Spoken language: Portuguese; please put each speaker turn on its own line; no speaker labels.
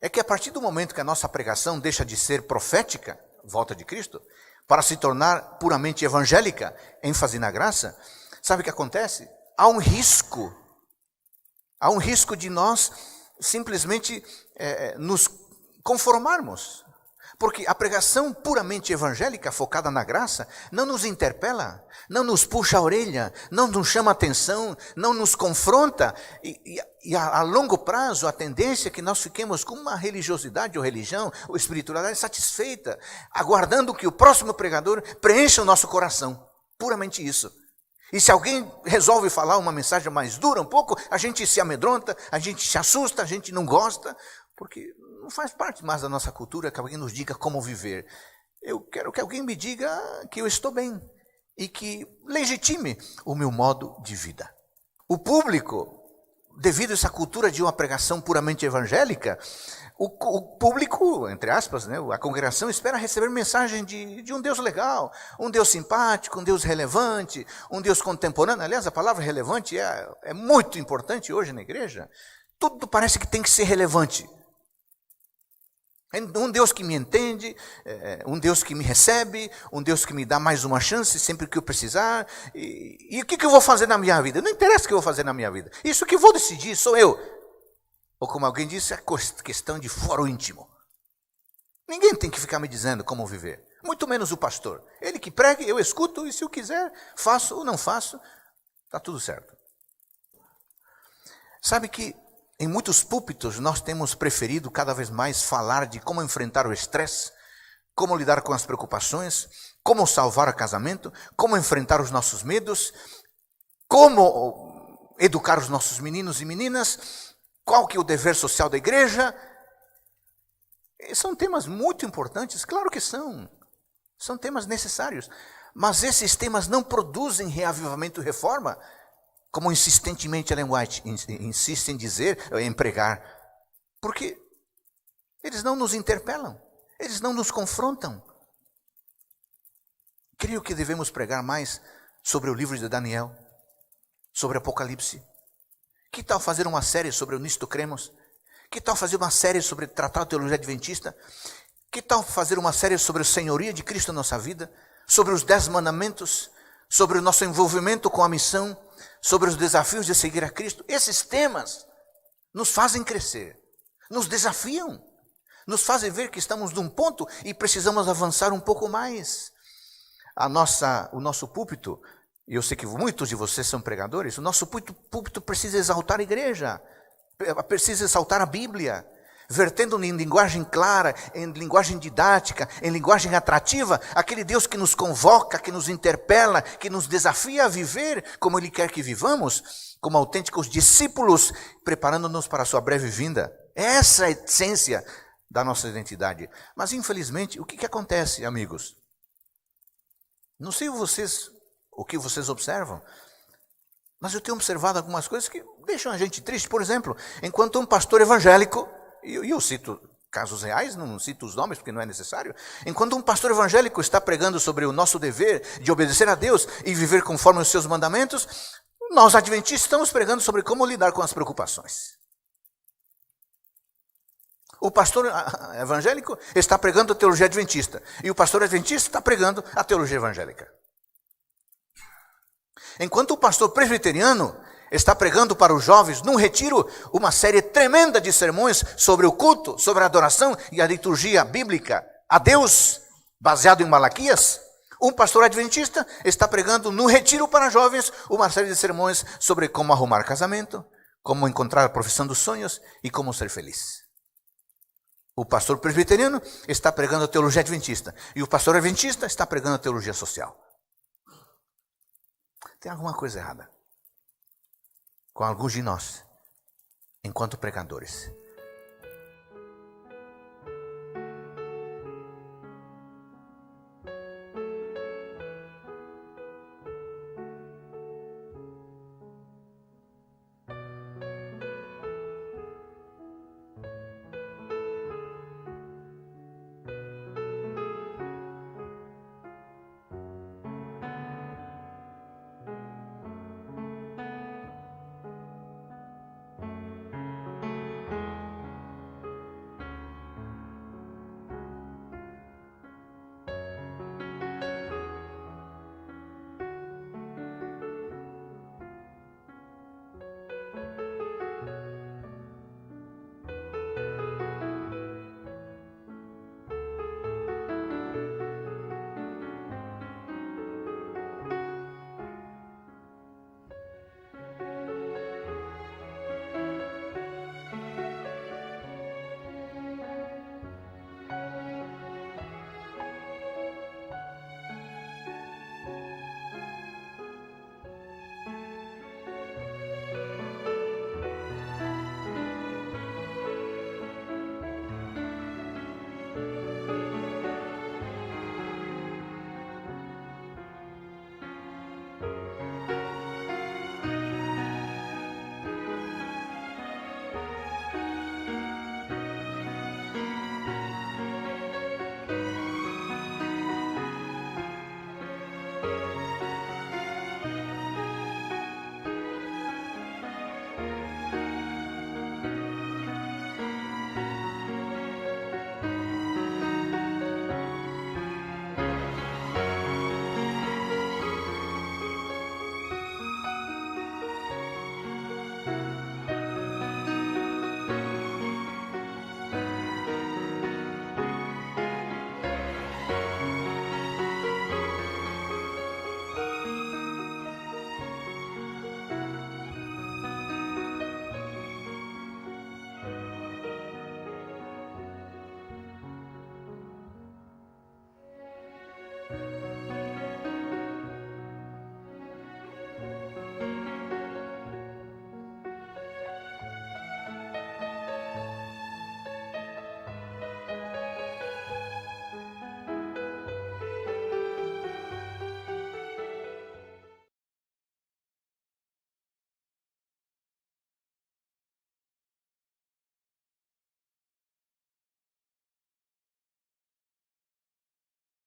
é que a partir do momento que a nossa pregação deixa de ser profética, volta de Cristo, para se tornar puramente evangélica, ênfase na graça, sabe o que acontece? Há um risco de nós simplesmente nos conformarmos. Porque a pregação puramente evangélica, focada na graça, não nos interpela, não nos puxa a orelha, não nos chama a atenção, não nos confronta. E a longo prazo, a tendência é que nós fiquemos com uma religiosidade ou religião ou espiritualidade satisfeita, aguardando que o próximo pregador preencha o nosso coração. Puramente isso. E se alguém resolve falar uma mensagem mais dura um pouco, a gente se amedronta, a gente se assusta, a gente não gosta, porque não faz parte mais da nossa cultura que alguém nos diga como viver. Eu quero que alguém me diga que eu estou bem e que legitime o meu modo de vida. O público, devido a essa cultura de uma pregação puramente evangélica, o público, entre aspas, né, a congregação espera receber mensagem de um Deus legal, um Deus simpático, um Deus relevante, um Deus contemporâneo. Aliás, a palavra relevante é muito importante hoje na igreja. Tudo parece que tem que ser relevante. Um Deus que me entende, um Deus que me recebe, um Deus que me dá mais uma chance sempre que eu precisar. E o que eu vou fazer na minha vida? Não interessa o que eu vou fazer na minha vida. Isso que eu vou decidir sou eu. Ou como alguém disse, é questão de foro íntimo. Ninguém tem que ficar me dizendo como viver. Muito menos o pastor. Ele que pregue, eu escuto, e se eu quiser, faço ou não faço, está tudo certo. Sabe que em muitos púlpitos nós temos preferido cada vez mais falar de como enfrentar o estresse, como lidar com as preocupações, como salvar o casamento, como enfrentar os nossos medos, como educar os nossos meninos e meninas, qual que é o dever social da igreja. São temas muito importantes, claro que são. São temas necessários. Mas esses temas não produzem reavivamento e reforma, como insistentemente Ellen White insiste em dizer, em pregar. Porque eles não nos interpelam, eles não nos confrontam. Creio que devemos pregar mais sobre o livro de Daniel, sobre Apocalipse. Que tal fazer uma série sobre o Nisto Cremos? Que tal fazer uma série sobre tratar a teologia adventista? Que tal fazer uma série sobre a senhoria de Cristo na nossa vida? Sobre os 10 mandamentos? Sobre o nosso envolvimento com a missão? Sobre os desafios de seguir a Cristo? Esses temas nos fazem crescer, nos desafiam, nos fazem ver que estamos num ponto e precisamos avançar um pouco mais. O nosso púlpito, e eu sei que muitos de vocês são pregadores, o nosso púlpito precisa exaltar a igreja, precisa exaltar a Bíblia, vertendo em linguagem clara, em linguagem didática, em linguagem atrativa, aquele Deus que nos convoca, que nos interpela, que nos desafia a viver como Ele quer que vivamos, como autênticos discípulos, preparando-nos para a sua breve vinda. Essa é a essência da nossa identidade. Mas infelizmente, o que acontece, amigos? Não sei o que vocês observam, mas eu tenho observado algumas coisas que deixam a gente triste. Por exemplo, enquanto um pastor evangélico, e eu cito casos reais, não cito os nomes porque não é necessário, enquanto um pastor evangélico está pregando sobre o nosso dever de obedecer a Deus e viver conforme os seus mandamentos, nós adventistas estamos pregando sobre como lidar com as preocupações. O pastor evangélico está pregando a teologia adventista, e o pastor adventista está pregando a teologia evangélica. Enquanto o pastor presbiteriano está pregando para os jovens, num retiro, uma série tremenda de sermões sobre o culto, sobre a adoração e a liturgia bíblica a Deus, baseado em Malaquias, um pastor adventista está pregando no retiro para jovens uma série de sermões sobre como arrumar casamento, como encontrar a profissão dos sonhos e como ser feliz. O pastor presbiteriano está pregando a teologia adventista e o pastor adventista está pregando a teologia social. Tem alguma coisa errada com alguns de nós, enquanto pregadores.